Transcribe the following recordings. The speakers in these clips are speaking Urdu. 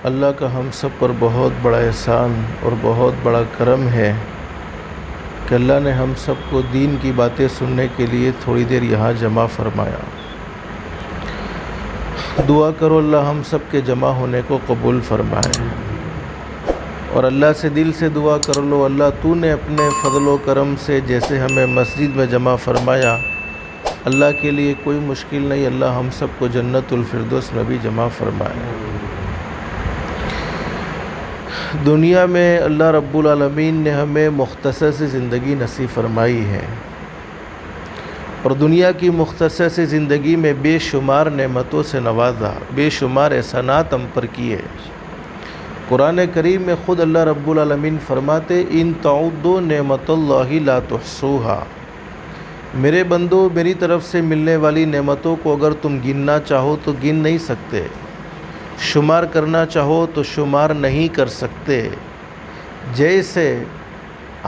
اللہ کا ہم سب پر بہت بڑا احسان اور بہت بڑا کرم ہے کہ اللہ نے ہم سب کو دین کی باتیں سننے کے لیے تھوڑی دیر یہاں جمع فرمایا۔ دعا کرو اللہ ہم سب کے جمع ہونے کو قبول فرمائے، اور اللہ سے دل سے دعا کر لو اللہ تو نے اپنے فضل و کرم سے جیسے ہمیں مسجد میں جمع فرمایا، اللہ کے لیے کوئی مشکل نہیں، اللہ ہم سب کو جنت الفردوس میں بھی جمع فرمائے۔ دنیا میں اللہ رب العالمین نے ہمیں مختصر سی زندگی نصیب فرمائی ہے، اور دنیا کی مختصر سی زندگی میں بے شمار نعمتوں سے نوازا، بے شمار احسانات ہم پر کیے۔ قرآن کریم میں خود اللہ رب العالمین فرماتے ان تعدوا نعمت اللہ لا تحصوها، میرے بندو میری طرف سے ملنے والی نعمتوں کو اگر تم گننا چاہو تو گن نہیں سکتے، شمار کرنا چاہو تو شمار نہیں کر سکتے۔ جیسے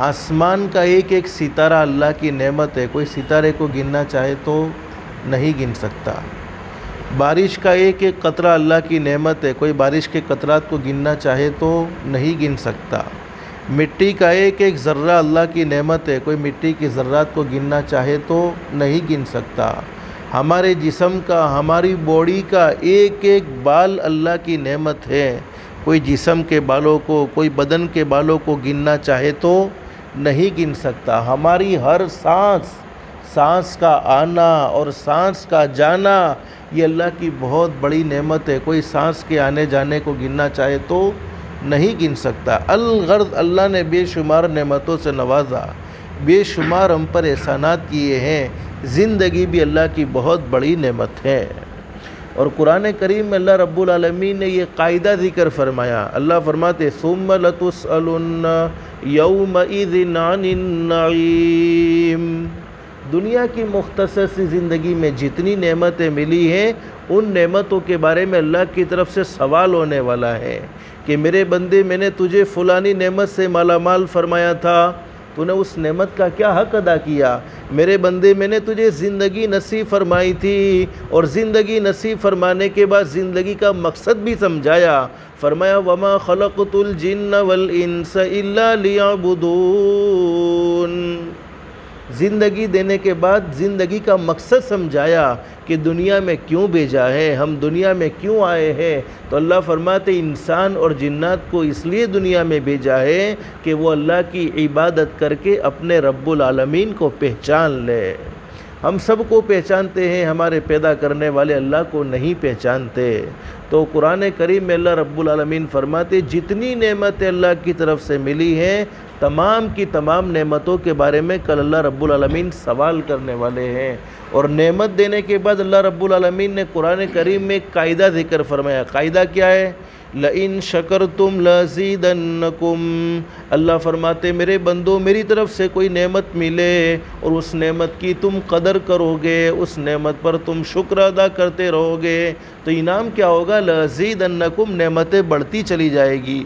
آسمان کا ایک ایک ستارہ اللہ کی نعمت ہے، کوئی ستارے کو گننا چاہے تو نہیں گن سکتا۔ بارش کا ایک ایک قطرہ اللہ کی نعمت ہے، کوئی بارش کے قطرات کو گننا چاہے تو نہیں گن سکتا۔ مٹی کا ایک ایک ذرہ اللہ کی نعمت ہے، کوئی مٹی کی ذرات کو گننا چاہے تو نہیں گن سکتا۔ ہمارے جسم کا، ہماری باڈی کا ایک ایک بال اللہ کی نعمت ہے، کوئی جسم کے بالوں کو، کوئی بدن کے بالوں کو گننا چاہے تو نہیں گن سکتا۔ ہماری ہر سانس کا آنا اور سانس کا جانا یہ اللہ کی بہت بڑی نعمت ہے، کوئی سانس کے آنے جانے کو گننا چاہے تو نہیں گن سکتا۔ الغرض اللہ نے بے شمار نعمتوں سے نوازا، بے شمار ہم پر احسانات کیے ہیں۔ زندگی بھی اللہ کی بہت بڑی نعمت ہے، اور قرآن کریم میں اللہ رب العالمین نے یہ قاعدہ ذکر فرمایا۔ اللہ فرماتے ثم لتسألن یومئذ عن النعیم، دنیا کی مختصر سی زندگی میں جتنی نعمتیں ملی ہیں ان نعمتوں کے بارے میں اللہ کی طرف سے سوال ہونے والا ہے کہ میرے بندے میں نے تجھے فلانی نعمت سے مالا مال فرمایا تھا، تو نے اس نعمت کا کیا حق ادا کیا؟ میرے بندے میں نے تجھے زندگی نصیب فرمائی تھی، اور زندگی نصیب فرمانے کے بعد زندگی کا مقصد بھی سمجھایا، فرمایا وَمَا خَلَقْتُ الْجِنَّ وَالْإِنسَ إِلَّا لِيَعْبُدُونَ، زندگی دینے کے بعد زندگی کا مقصد سمجھایا کہ دنیا میں کیوں بھیجا ہے، ہم دنیا میں کیوں آئے ہیں، تو اللہ فرماتے انسان اور جنات کو اس لیے دنیا میں بھیجا ہے کہ وہ اللہ کی عبادت کر کے اپنے رب العالمین کو پہچان لے۔ ہم سب کو پہچانتے ہیں، ہمارے پیدا کرنے والے اللہ کو نہیں پہچانتے۔ تو قرآن کریم میں اللہ رب العالمین فرماتے جتنی نعمتیں اللہ کی طرف سے ملی ہیں تمام کی تمام نعمتوں کے بارے میں کل اللہ رب العالمین سوال کرنے والے ہیں۔ اور نعمت دینے کے بعد اللہ رب العالمین نے قرآن کریم میں ایک قاعدہ ذکر فرمایا۔ قاعدہ کیا ہے؟ لَإِن شَكَرْتُمْ لَأَزِيدَنَّكُمْ، اللہ فرماتے میرے بندو میری طرف سے کوئی نعمت ملے اور اس نعمت کی تم قدر کرو گے، اس نعمت پر تم شکر ادا کرتے رہو گے تو انعام کیا ہوگا؟ لَأَزِيدَنَّكُمْ، نعمتیں بڑھتی چلی جائے گی۔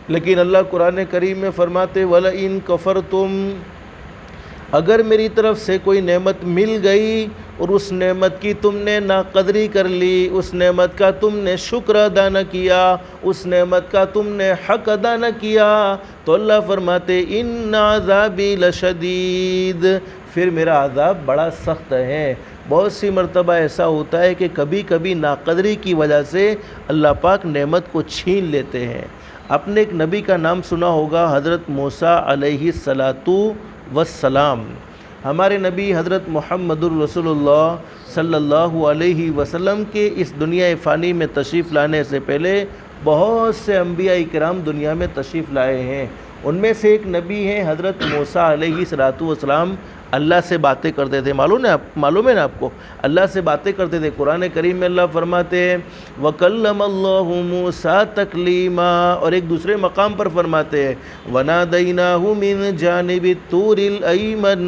لیکن اللہ قرآن کریم میں فرماتے وَلَئِن كَفَرْتُمْ، اگر میری طرف سے کوئی نعمت مل گئی اور اس نعمت کی تم نے ناقدری کر لی، اس نعمت کا تم نے شکر ادا نہ کیا، اس نعمت کا تم نے حق ادا نہ کیا، تو اللہ فرماتے ان عذابی لشدید، پھر میرا عذاب بڑا سخت ہے۔ بہت سی مرتبہ ایسا ہوتا ہے کہ کبھی کبھی ناقدری کی وجہ سے اللہ پاک نعمت کو چھین لیتے ہیں۔ آپ نے ایک نبی کا نام سنا ہوگا حضرت موسیٰ علیہ السلام۔ ہمارے نبی حضرت محمد الرسول اللہ صلی اللہ علیہ وسلم کے اس دنیا فانی میں تشریف لانے سے پہلے بہت سے انبیاء کرام دنیا میں تشریف لائے ہیں۔ ان میں سے ایک نبی ہیں حضرت موسیٰ علیہ السلام، اللہ سے باتیں کرتے تھے، معلوم ہے نا آپ کو، اللہ سے باتیں کرتے تھے۔ قرآن کریم میں اللہ فرماتے ہیں وَكَلَّمَ اللَّهُ مُوسَىٰ تَكْلِيمًا، اور ایک دوسرے مقام پر فرماتے ہیں وَنَادَيْنَاهُ مِن جَانِبِ الطُّورِ الْأَيْمَنِ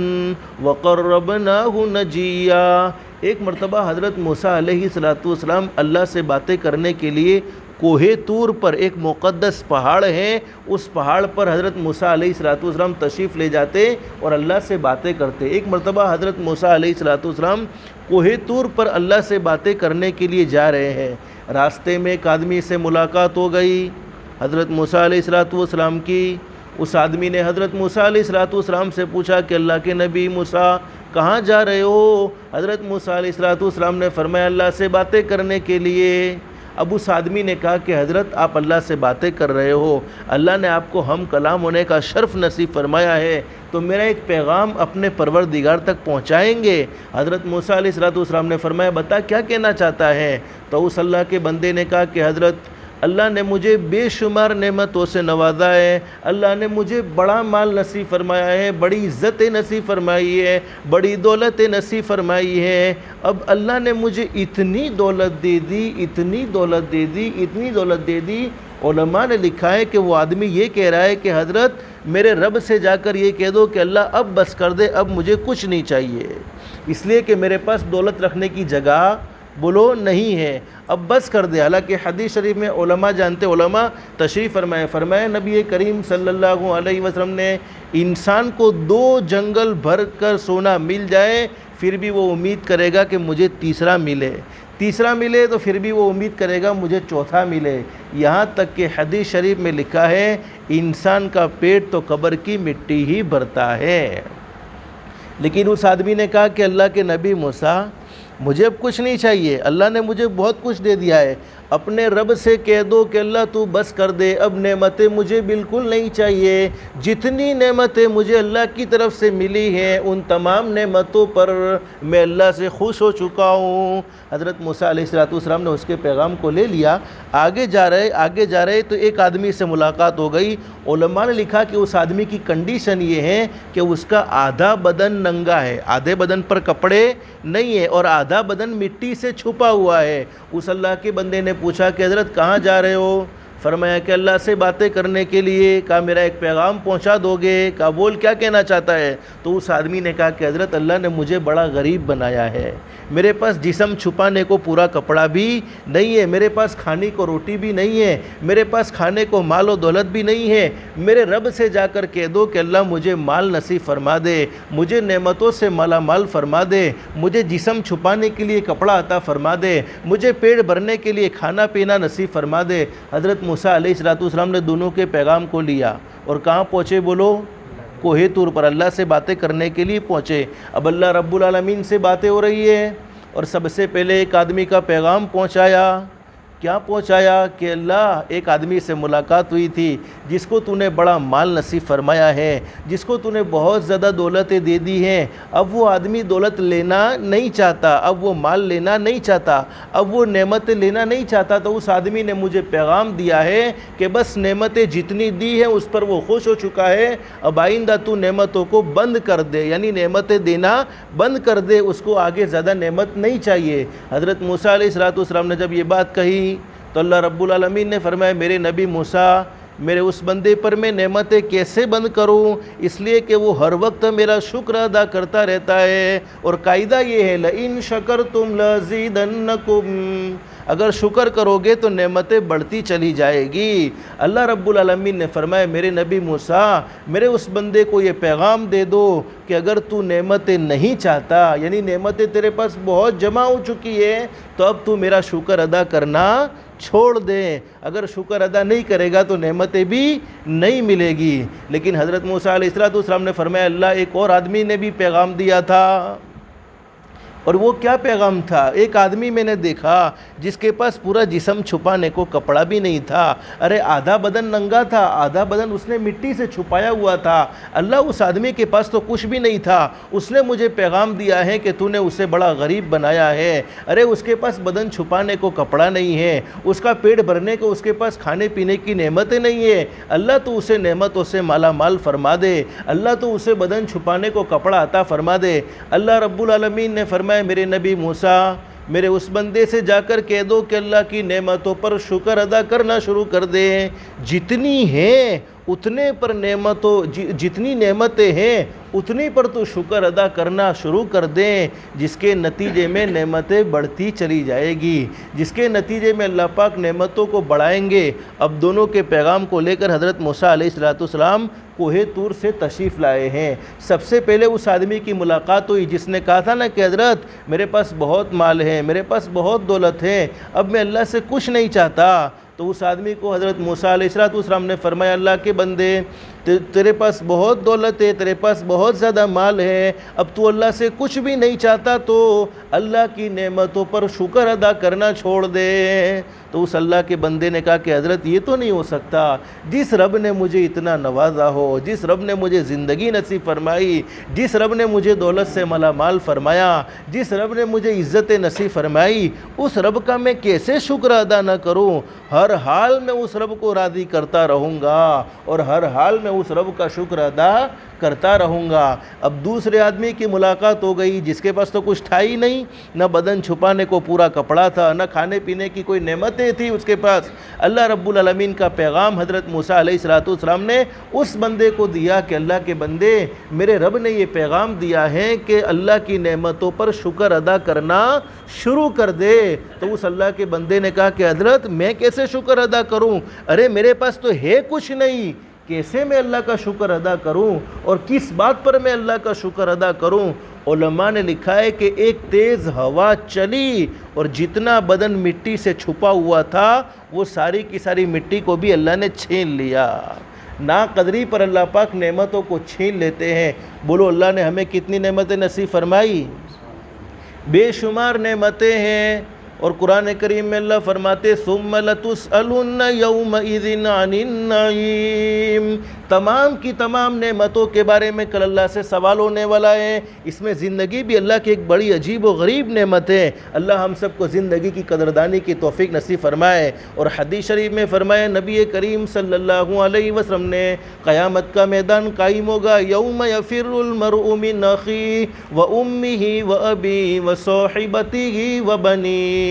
وَقَرَّبْنَاهُ نَجِيًّا، ایک مرتبہ حضرت موسیٰ علیہ السلام اللہ سے باتیں کرنے کے لیے کوہ طور پر ایک مقدس پہاڑ ہے، اس پہاڑ پر حضرت موسیٰ علیہ السلام تشریف لے جاتے اور اللہ سے باتیں کرتے۔ ایک مرتبہ حضرت موسیٰ علیہ السلام کوہ طور پر اللہ سے باتیں کرنے کے لیے جا رہے ہیں، راستے میں ایک آدمی سے ملاقات ہو گئی حضرت موسیٰ علیہ السلام کی۔ اس آدمی نے حضرت موسیٰ علیہ السلام سے پوچھا کہ اللہ کے نبی موسیٰ کہاں جا رہے ہو؟ حضرت موسیٰ علیہ السلام نے فرمایا اللہ سے باتیں کرنے کے لیے۔ اب اس آدمی نے کہا کہ حضرت آپ اللہ سے باتیں کر رہے ہو، اللہ نے آپ کو ہم کلام ہونے کا شرف نصیب فرمایا ہے، تو میرا ایک پیغام اپنے پروردگار تک پہنچائیں گے؟ حضرت موسیٰ علیہ السلام نے فرمایا بتا کیا کہنا چاہتا ہے؟ تو اس اللہ کے بندے نے کہا کہ حضرت اللہ نے مجھے بے شمار نعمتوں سے نوازا ہے، اللہ نے مجھے بڑا مال نصیب فرمایا ہے، بڑی عزت نصیب فرمائی ہے، بڑی دولت نصیب فرمائی ہے۔ اب اللہ نے مجھے اتنی دولت دے دی، اتنی دولت دے دی، اتنی دولت دے دی، علماء نے لکھا ہے کہ وہ آدمی یہ کہہ رہا ہے کہ حضرت میرے رب سے جا کر یہ کہہ دو کہ اللہ اب بس کر دے، اب مجھے کچھ نہیں چاہیے، اس لیے کہ میرے پاس دولت رکھنے کی جگہ بولو نہیں ہے، اب بس کر دے۔ حالانکہ حدیث شریف میں علماء جانتے، علماء تشریف فرمائے نبی کریم صلی اللہ علیہ وسلم نے انسان کو 2 جنگل بھر کر سونا مل جائے پھر بھی وہ امید کرے گا کہ مجھے تیسرا ملے تو پھر بھی وہ امید کرے گا مجھے چوتھا ملے، یہاں تک کہ حدیث شریف میں لکھا ہے انسان کا پیٹ تو قبر کی مٹی ہی بھرتا ہے۔ لیکن اس آدمی نے کہا کہ اللہ کے نبی موسیٰ مجھے اب کچھ نہیں چاہیے، اللہ نے مجھے بہت کچھ دے دیا ہے، اپنے رب سے کہہ دو کہ اللہ تو بس کر دے، اب نعمتیں مجھے بالکل نہیں چاہیے، جتنی نعمتیں مجھے اللہ کی طرف سے ملی ہیں ان تمام نعمتوں پر میں اللہ سے خوش ہو چکا ہوں۔ حضرت موسیٰ علیہ السلام نے اس کے پیغام کو لے لیا، آگے جا رہے تو ایک آدمی سے ملاقات ہو گئی۔ علماء نے لکھا کہ اس آدمی کی کنڈیشن یہ ہے کہ اس کا آدھا بدن ننگا ہے، آدھے بدن پر کپڑے نہیں ہے اور آدھا بدن مٹی سے چھپا ہوا ہے۔ اس اللہ کے بندے نے پوچھا کہ حضرت کہاں جا رہے ہو؟ فرمایا کہ اللہ سے باتیں کرنے کے لیے۔ کہا میرا ایک پیغام پہنچا دو گے؟ کہا بول کیا کہنا چاہتا ہے؟ تو اس آدمی نے کہا کہ حضرت اللہ نے مجھے بڑا غریب بنایا ہے، میرے پاس جسم چھپانے کو پورا کپڑا بھی نہیں ہے، میرے پاس کھانے کو روٹی بھی نہیں ہے، میرے پاس کھانے کو مال و دولت بھی نہیں ہے، میرے رب سے جا کر کہہ دو کہ اللہ مجھے مال نصیب فرما دے، مجھے نعمتوں سے مالا مال فرما دے، مجھے جسم چھپانے کے لیے کپڑا عطا فرما دے، مجھے پیٹ بھرنے کے لیے کھانا پینا نصیب فرما دے۔ حضرت موسیٰ علیہ السلام نے دونوں کے پیغام کو لیا اور کہاں پہنچے بولو؟ کوہ طور پر اللہ سے باتیں کرنے کے لیے پہنچے۔ اب اللہ رب العالمین سے باتیں ہو رہی ہے اور سب سے پہلے ایک آدمی کا پیغام پہنچایا۔ کیا پہنچایا؟ کہ اللہ ایک آدمی سے ملاقات ہوئی تھی جس کو تو نے بڑا مال نصیب فرمایا ہے، جس کو تو نے بہت زیادہ دولتیں دے دی ہیں، اب وہ آدمی دولت لینا نہیں چاہتا، اب وہ مال لینا نہیں چاہتا، اب وہ نعمتیں لینا نہیں چاہتا، تو اس آدمی نے مجھے پیغام دیا ہے کہ بس نعمتیں جتنی دی ہیں اس پر وہ خوش ہو چکا ہے، اب آئندہ تو نعمتوں کو بند کر دے، یعنی نعمتیں دینا بند کر دے، اس کو آگے زیادہ نعمت نہیں چاہیے۔ حضرت موسیٰ علیہ السلام نے جب یہ بات کہی تو اللہ رب العالمین نے فرمایا میرے نبی موسیٰ میرے اس بندے پر میں نعمتیں کیسے بند کروں؟ اس لیے کہ وہ ہر وقت میرا شکر ادا کرتا رہتا ہے، اور قاعدہ یہ ہے لَإِن شَكَرْتُمْ لَأَزِيدَنَّكُمْ، اگر شکر کرو گے تو نعمتیں بڑھتی چلی جائے گی۔ اللہ رب العالمین نے فرمایا میرے نبی موسیٰ میرے اس بندے کو یہ پیغام دے دو کہ اگر تو نعمتیں نہیں چاہتا، یعنی نعمتیں تیرے پاس بہت جمع ہو چکی ہے، تو اب تو میرا شکر ادا کرنا چھوڑ دے، اگر شکر ادا نہیں کرے گا تو نعمتیں بھی نہیں ملے گی۔ لیکن حضرت موسیٰ علیہ السلام نے فرمایا اللہ ایک اور آدمی نے بھی پیغام دیا تھا، اور وہ کیا پیغام تھا؟ ایک آدمی میں نے دیکھا جس کے پاس پورا جسم چھپانے کو کپڑا بھی نہیں تھا، ارے آدھا بدن ننگا تھا، آدھا بدن اس نے مٹی سے چھپایا ہوا تھا، اللہ اس آدمی کے پاس تو کچھ بھی نہیں تھا، اس نے مجھے پیغام دیا ہے کہ تو نے اسے بڑا غریب بنایا ہے، ارے اس کے پاس بدن چھپانے کو کپڑا نہیں ہے، اس کا پیٹ بھرنے کو اس کے پاس کھانے پینے کی نعمتیں نہیں ہے، اللہ تو اسے نعمتوں سے مالا مال فرما دے، اللہ تو اسے بدن چھپانے کو کپڑا عطا فرما دے۔ اللہ رب العالمین نے فرمایا میرے نبی موسیٰ میرے اس بندے سے جا کر کہہ دو کہ اللہ کی نعمتوں پر شکر ادا کرنا شروع کر دے، جتنی ہیں اتنے پر جتنی نعمتیں ہیں اتنی پر تو شکر ادا کرنا شروع کر دیں، جس کے نتیجے میں نعمتیں بڑھتی چلی جائے گی، جس کے نتیجے میں اللہ پاک نعمتوں کو بڑھائیں گے۔ اب دونوں کے پیغام کو لے کر حضرت موسیٰ علیہ السلام کوہ طور سے تشریف لائے ہیں۔ سب سے پہلے اس آدمی کی ملاقات ہوئی جس نے کہا تھا نا کہ حضرت میرے پاس بہت مال ہے، میرے پاس بہت دولت ہے، اب میں اللہ سے کچھ نہیں چاہتا۔ تو اس آدمی کو حضرت موسیٰ علیہ السلام نے فرمایا، اللہ کے بندے تیرے پاس بہت دولت ہے، تیرے پاس بہت زیادہ مال ہے، اب تو اللہ سے کچھ بھی نہیں چاہتا تو اللہ کی نعمتوں پر شکر ادا کرنا چھوڑ دے۔ تو اس اللہ کے بندے نے کہا کہ حضرت یہ تو نہیں ہو سکتا، جس رب نے مجھے اتنا نوازا ہو، جس رب نے مجھے زندگی نصیب فرمائی، جس رب نے مجھے دولت سے مالا مال فرمایا، جس رب نے مجھے عزت نصیب فرمائی، اس رب کا میں کیسے شکر ادا نہ کروں؟ ہر حال میں اس رب کو راضی کرتا رہوں گا اور ہر حال میں اس رب کا شکر ادا کرتا رہوں گا۔ اب دوسرے آدمی کی ملاقات ہو گئی جس کے پاس تو کچھ تھا ہی نہیں، نہ بدن چھپانے کو پورا کپڑا تھا، نہ کھانے پینے کی کوئی نعمتیں تھی اس کے پاس۔ اللہ رب العالمین کا پیغام حضرت موسیٰ علیہ السلام نے اس بندے کو دیا کہ اللہ کے بندے میرے رب نے یہ پیغام دیا ہے کہ اللہ کی نعمتوں پر شکر ادا کرنا شروع کر دے۔ تو اس اللہ کے بندے نے کہا کہ حضرت میں کیسے شکر ادا کروں؟ ارے میرے پاس تو ہے کچھ نہیں، کیسے میں اللہ کا شکر ادا کروں اور کس بات پر میں اللہ کا شکر ادا کروں؟ علماء نے لکھا ہے کہ ایک تیز ہوا چلی اور جتنا بدن مٹی سے چھپا ہوا تھا وہ ساری کی ساری مٹی کو بھی اللہ نے چھین لیا۔ نا قدری پر اللہ پاک نعمتوں کو چھین لیتے ہیں۔ بولو اللہ نے ہمیں کتنی نعمتیں نصیب فرمائی؟ بے شمار نعمتیں ہیں۔ اور قرآن کریم میں اللہ فرماتے ثم لتسألن یومئذ عن النعیم، تمام کی تمام نعمتوں کے بارے میں کل اللہ سے سوال ہونے والا ہے۔ اس میں زندگی بھی اللہ کی ایک بڑی عجیب و غریب نعمت ہے۔ اللہ ہم سب کو زندگی کی قدردانی کی توفیق نصیب فرمائے۔ اور حدیث شریف میں فرمایا نبی کریم صلی اللہ علیہ وسلم نے قیامت کا میدان قائم ہوگا، یوم یفر المرء من اخیہ وامہ وابیہ وصاحبتہ وبنیہ۔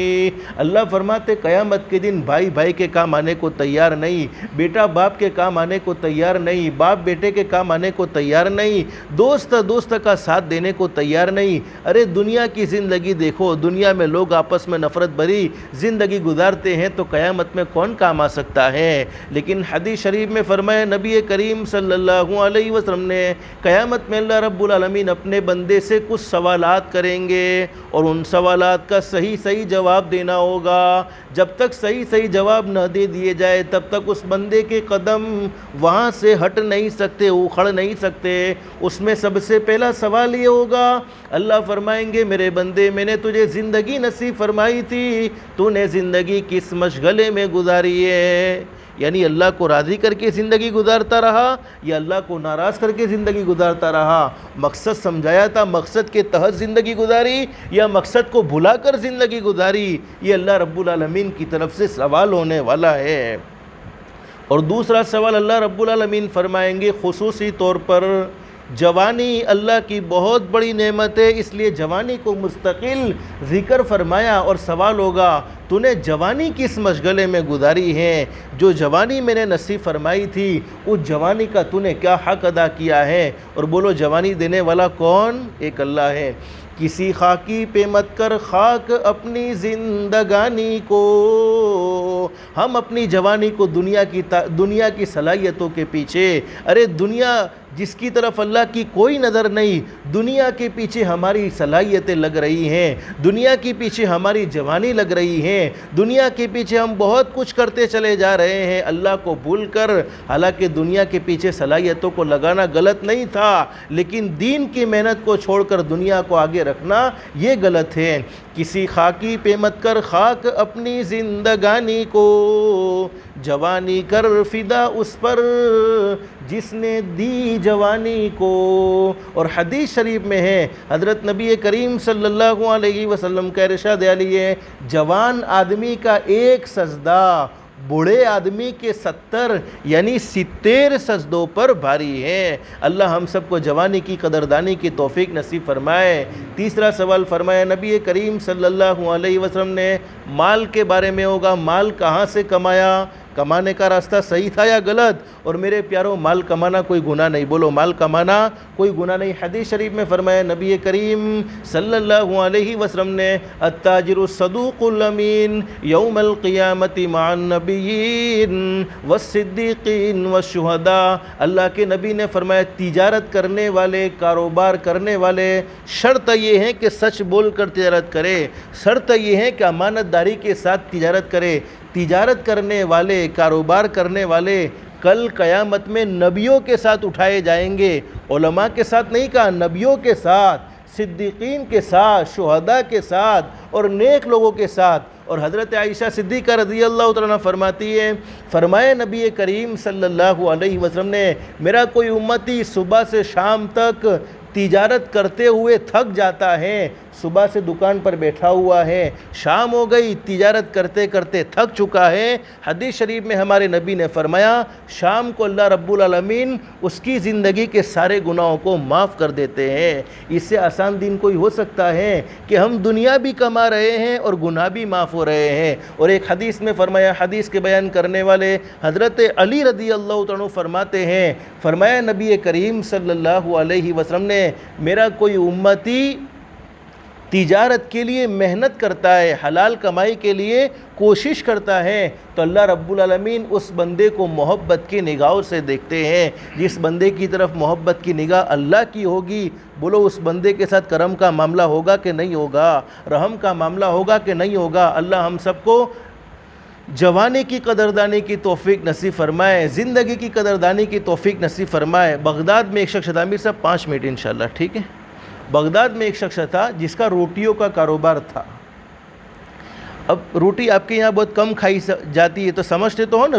اللہ فرماتے قیامت کے دن بھائی بھائی کے کام آنے کو تیار نہیں، بیٹا باپ کے کام آنے کو تیار نہیں، باپ بیٹے کے کام آنے کو تیار نہیں، دوست دوست کا ساتھ دینے کو تیار نہیں۔ ارے دنیا کی زندگی دیکھو، دنیا میں لوگ آپس میں نفرت بھری زندگی گزارتے ہیں تو قیامت میں کون کام آ سکتا ہے؟ لیکن حدیث شریف میں فرمایا نبی کریم صلی اللہ علیہ وسلم نے قیامت میں اللہ رب العالمین اپنے بندے سے کچھ سوالات کریں گے اور ان سوالات کا صحیح جواب دینا ہوگا۔ جب تک صحیح جواب نہ دے دیے جائے تب تک اس بندے کے قدم وہاں سے ہٹ نہیں سکتے، اکھڑ نہیں سکتے۔ اس میں سب سے پہلا سوال یہ ہوگا، اللہ فرمائیں گے میرے بندے میں نے تجھے زندگی نصیب فرمائی تھی، تو نے زندگی کس مشغلے میں گزاری ہے؟ یعنی اللہ کو راضی کر کے زندگی گزارتا رہا یا اللہ کو ناراض کر کے زندگی گزارتا رہا؟ مقصد سمجھایا تھا، مقصد کے تحت زندگی گزاری یا مقصد کو بھلا کر زندگی گزاری؟ یہ اللہ رب العالمین کی طرف سے سوال ہونے والا ہے۔ اور دوسرا سوال اللہ رب العالمین فرمائیں گے خصوصی طور پر جوانی اللہ کی بہت بڑی نعمت ہے، اس لیے جوانی کو مستقل ذکر فرمایا اور سوال ہوگا تو نے جوانی کس مشغلے میں گزاری ہے؟ جو جوانی میں نے نصیب فرمائی تھی اس جوانی کا تو نے کیا حق ادا کیا ہے؟ اور بولو جوانی دینے والا کون؟ ایک اللہ ہے۔ کسی خاکی پہ مت کر خاک اپنی زندگانی کو، ہم اپنی جوانی کو دنیا کی صلاحیتوں کے پیچھے، ارے دنیا جس کی طرف اللہ کی کوئی نظر نہیں، دنیا کے پیچھے ہماری صلاحیتیں لگ رہی ہیں، دنیا کے پیچھے ہماری جوانی لگ رہی ہیں، دنیا کے پیچھے ہم بہت کچھ کرتے چلے جا رہے ہیں اللہ کو بھول کر۔ حالانکہ دنیا کے پیچھے صلاحیتوں کو لگانا غلط نہیں تھا، لیکن دین کی محنت کو چھوڑ کر دنیا کو آگے رکھنا یہ غلط ہے۔ کسی خاکی پہ مت کر خاک اپنی زندگانی کو، جوانی کر فدا اس پر جس نے دی جوانی کو۔ اور حدیث شریف میں ہے حضرت نبی کریم صلی اللہ علیہ وسلم کا ارشاد عالی ہے، جوان آدمی کا ایک سجدہ بوڑھے آدمی کے 70 یعنی 70 سجدوں پر بھاری ہے۔ اللہ ہم سب کو جوانی کی قدردانی کی توفیق نصیب فرمائے۔ تیسرا سوال فرمایا نبی کریم صلی اللہ علیہ وسلم نے مال کے بارے میں ہوگا، مال کہاں سے کمایا، کمانے کا راستہ صحیح تھا یا غلط؟ اور میرے پیاروں مال کمانا کوئی گناہ نہیں، بولو مال کمانا کوئی گناہ نہیں۔ حدیث شریف میں فرمایا نبی کریم صلی اللہ علیہ وسلم نے التاجر الصدوق الامین یوم القیامت مع النبیین والصدیقین والشہداء، اللہ کے نبی نے فرمایا تجارت کرنے والے، کاروبار کرنے والے، شرط یہ ہے کہ سچ بول کر تجارت کرے، شرط یہ ہے کہ امانت داری کے ساتھ تجارت کرے۔ تجارت کرنے والے، کاروبار کرنے والے کل قیامت میں نبیوں کے ساتھ اٹھائے جائیں گے، علماء کے ساتھ نہیں کہا، نبیوں کے ساتھ، صدیقین کے ساتھ، شہداء کے ساتھ اور نیک لوگوں کے ساتھ۔ اور حضرت عائشہ صدیقہ رضی اللہ تعالیٰ عنہ فرماتی ہے، فرمائے نبی کریم صلی اللہ علیہ وسلم نے میرا کوئی امتی صبح سے شام تک تجارت کرتے ہوئے تھک جاتا ہے، صبح سے دکان پر بیٹھا ہوا ہے، شام ہو گئی تجارت کرتے کرتے تھک چکا ہے، حدیث شریف میں ہمارے نبی نے فرمایا شام کو اللہ رب العالمین اس کی زندگی کے سارے گناہوں کو معاف کر دیتے ہیں۔ اس سے آسان دن کوئی ہو سکتا ہے کہ ہم دنیا بھی کما رہے ہیں اور گناہ بھی معاف ہو رہے ہیں؟ اور ایک حدیث میں فرمایا، حدیث کے بیان کرنے والے حضرت علی رضی اللہ تعالیٰ عنہ فرماتے ہیں، فرمایا نبی کریم صلی اللہ علیہ وسلم نے میرا کوئی امتی تجارت کے لیے محنت کرتا ہے، حلال کمائی کے لیے کوشش کرتا ہے تو اللہ رب العالمین اس بندے کو محبت کی نگاہوں سے دیکھتے ہیں۔ جس بندے کی طرف محبت کی نگاہ اللہ کی ہوگی، بولو اس بندے کے ساتھ کرم کا معاملہ ہوگا کہ نہیں ہوگا، رحم کا معاملہ ہوگا کہ نہیں ہوگا۔ اللہ ہم سب کو جوانی کی قدردانی کی توفیق نصیب فرمائے، زندگی کی قدردانی کی توفیق نصیب فرمائے۔ بغداد میں ایک شخص تھا، امیر صاحب 5 منٹ انشاءاللہ، ٹھیک ہے؟ بغداد میں ایک شخص تھا جس کا روٹیوں کا کاروبار تھا۔ اب روٹی آپ کے یہاں بہت کم کھائی جاتی ہے تو سمجھتے تو ہو نا،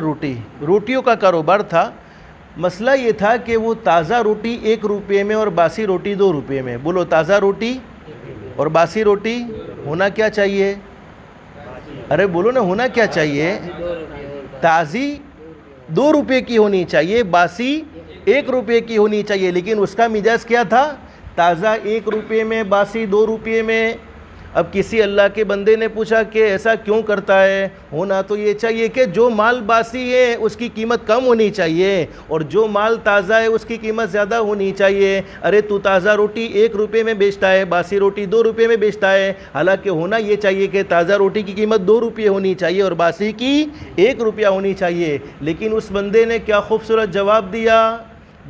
روٹیوں کا کاروبار تھا۔ مسئلہ یہ تھا کہ وہ تازہ روٹی 1 روپے میں اور باسی روٹی 2 روپے میں، بولو تازہ روٹی اور باسی روٹی ہونا کیا چاہیے؟ ارے بولو نا، ہونا کیا چاہیے؟ تازی 2 روپے کی ہونی چاہیے، باسی 1 روپے کی ہونی چاہیے، لیکن اس کا مزاج کیا تھا؟ تازہ 1 روپے میں، باسی 2 روپے میں۔ اب کسی اللہ کے بندے نے پوچھا کہ ایسا کیوں کرتا ہے؟ ہونا تو یہ چاہیے کہ جو مال باسی ہے اس کی قیمت کم ہونی چاہیے اور جو مال تازہ ہے اس کی قیمت زیادہ ہونی چاہیے۔ ارے تو تازہ روٹی 1 روپے میں بیچتا ہے، باسی روٹی 2 روپے میں بیچتا ہے، حالانکہ ہونا یہ چاہیے کہ تازہ روٹی کی قیمت 2 روپے ہونی چاہیے اور باسی کی 1 روپیہ ہونی چاہیے۔ لیکن اس بندے نے کیا خوبصورت جواب دیا!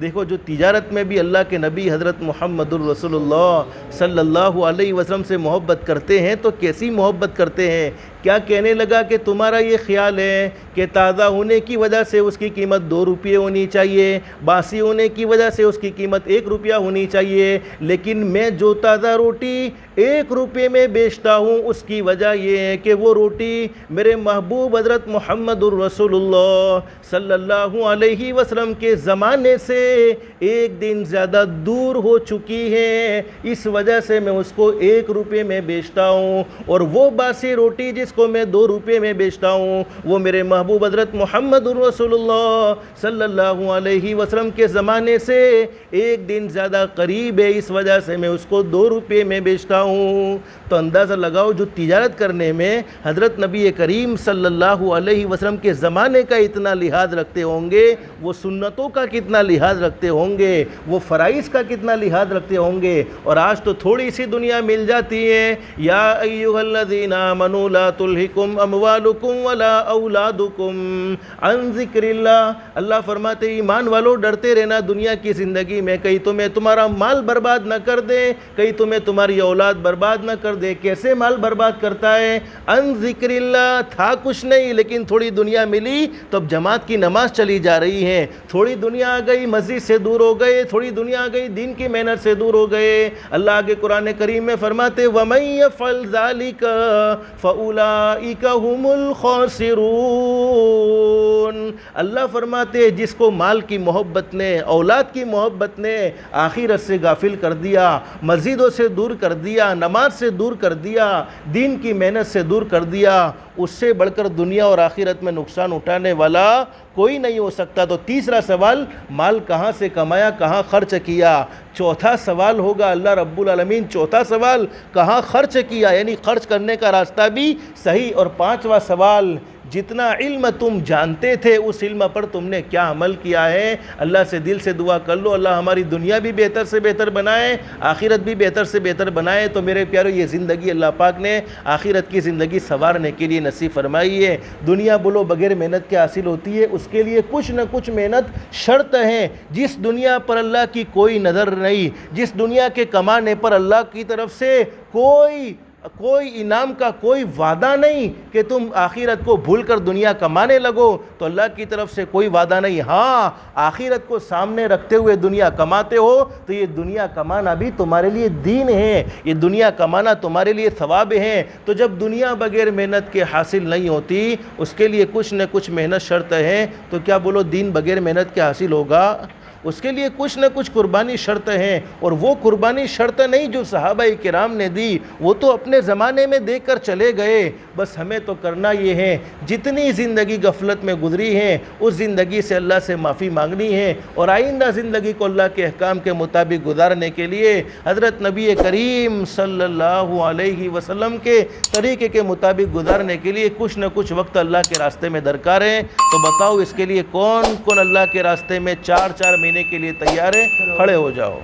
دیکھو جو تجارت میں بھی اللہ کے نبی حضرت محمد الرسول اللہ صلی اللہ علیہ وسلم سے محبت کرتے ہیں تو کیسی محبت کرتے ہیں! کیا کہنے لگا کہ تمہارا یہ خیال ہے کہ تازہ ہونے کی وجہ سے اس کی قیمت 2 روپے ہونی چاہیے، باسی ہونے کی وجہ سے اس کی قیمت 1 روپیہ ہونی چاہیے، لیکن میں جو تازہ روٹی 1 روپے میں بیچتا ہوں اس کی وجہ یہ ہے کہ وہ روٹی میرے محبوب حضرت محمد الرسول اللہ صلی اللہ علیہ وسلم کے زمانے سے 1 دن زیادہ دور ہو چکی ہے، اس وجہ سے میں اس کو 1 روپے میں بیچتا ہوں، اور وہ باسی روٹی جس کو میں 2 روپے میں بیچتا ہوں وہ میرے محبوب حضرت محمد الرسول اللہ صلی اللہ علیہ وسلم کے زمانے سے 1 دن زیادہ قریب ہے، اس وجہ سے میں اس کو 2 روپے میں بیچتا ہوں۔ تو اندازہ لگاؤ جو تجارت کرنے میں حضرت نبی کریم صلی اللہ علیہ وسلم کے زمانے کا اتنا لحاظ رکھتے ہوں گے، وہ سنتوں کا کتنا لحاظ رکھتے ہوں گے، وہ فرائض کا کتنا لحاظ رکھتے ہوں گے۔ اور آج تو تھوڑی سی دنیا مل جاتی ہے، یا ایھا الذین آمنوا لا تلہکم اموالکم ولا اولادکم عن ذکر اللہ۔ اللہ فرماتے ایمان والو ڈرتے رہنا دنیا کی زندگی میں، کہیں تمہیں تمہارا مال برباد نہ کر دے، کہیں تمہیں تمہاری اولاد برباد نہ کر دے۔ کیسے مال برباد کرتا ہے؟ عن ذکر اللہ، تھا کچھ نہیں لیکن تھوڑی دنیا ملی تو اب جماعت کی نماز چلی جا رہی ہے، تھوڑی دنیا آ گئی مسجد سے دور ہو گئے، تھوڑی دنیا آ گئی دین کی محنت سے دور ہو گئے۔ اللہ آگے قرآن کریم میں فرماتے وَمَن يَفْعَلْ ذَلِكَ فَأُولَئِكَ هُمُ الْخَاسِرُونَ۔ اللہ فرماتے جس کو مال کی محبت نے، اولاد کی محبت نے آخرت سے غافل کر دیا، مسجدوں سے دور کر دیا، نماز سے دور کر دیا، دین کی محنت سے دور کر دیا، اس سے بڑھ کر دنیا اور آخرت میں نقصان اٹھانے والا کوئی نہیں ہو سکتا۔ تو تیسرا سوال، مال کہاں سے کمایا، کہاں خرچ کیا؟ چوتھا سوال ہوگا اللہ رب العالمین، چوتھا سوال کہاں خرچ کیا، یعنی خرچ کرنے کا راستہ بھی صحیح۔ اور 5واں سوال جتنا علم تم جانتے تھے اس علم پر تم نے کیا عمل کیا ہے. اللہ سے دل سے دعا کر لو اللہ ہماری دنیا بھی بہتر سے بہتر بنائے, آخرت بھی بہتر سے بہتر بنائے. تو میرے پیارو یہ زندگی اللہ پاک نے آخرت کی زندگی سنوارنے کے لیے نصیب فرمائی ہے. دنیا بولو بغیر محنت کے حاصل ہوتی ہے, اس کے لیے کچھ نہ کچھ محنت شرط ہے. جس دنیا پر اللہ کی کوئی نظر نہیں, جس دنیا کے کمانے پر اللہ کی طرف سے کوئی انعام کا کوئی وعدہ نہیں کہ تم آخرت کو بھول کر دنیا کمانے لگو, تو اللہ کی طرف سے کوئی وعدہ نہیں. ہاں آخرت کو سامنے رکھتے ہوئے دنیا کماتے ہو تو یہ دنیا کمانا بھی تمہارے لیے دین ہے, یہ دنیا کمانا تمہارے لیے ثواب ہے. تو جب دنیا بغیر محنت کے حاصل نہیں ہوتی, اس کے لیے کچھ نہ کچھ محنت شرط ہے, تو کیا بولو دین بغیر محنت کے حاصل ہوگا؟ اس کے لیے کچھ نہ کچھ قربانی شرط ہیں. اور وہ قربانی شرط نہیں جو صحابہ کرام نے دی, وہ تو اپنے زمانے میں دے کر چلے گئے. بس ہمیں تو کرنا یہ ہے, جتنی زندگی غفلت میں گزری ہے اس زندگی سے اللہ سے معافی مانگنی ہے, اور آئندہ زندگی کو اللہ کے احکام کے مطابق گزارنے کے لیے حضرت نبی کریم صلی اللہ علیہ وسلم کے طریقے کے مطابق گزارنے کے لیے کچھ نہ کچھ وقت اللہ کے راستے میں درکار ہے. تو بتاؤ اس کے لیے کون کون اللہ کے راستے میں 4 مہینے کے لیے تیار ہے؟ کھڑے ہو جاؤ.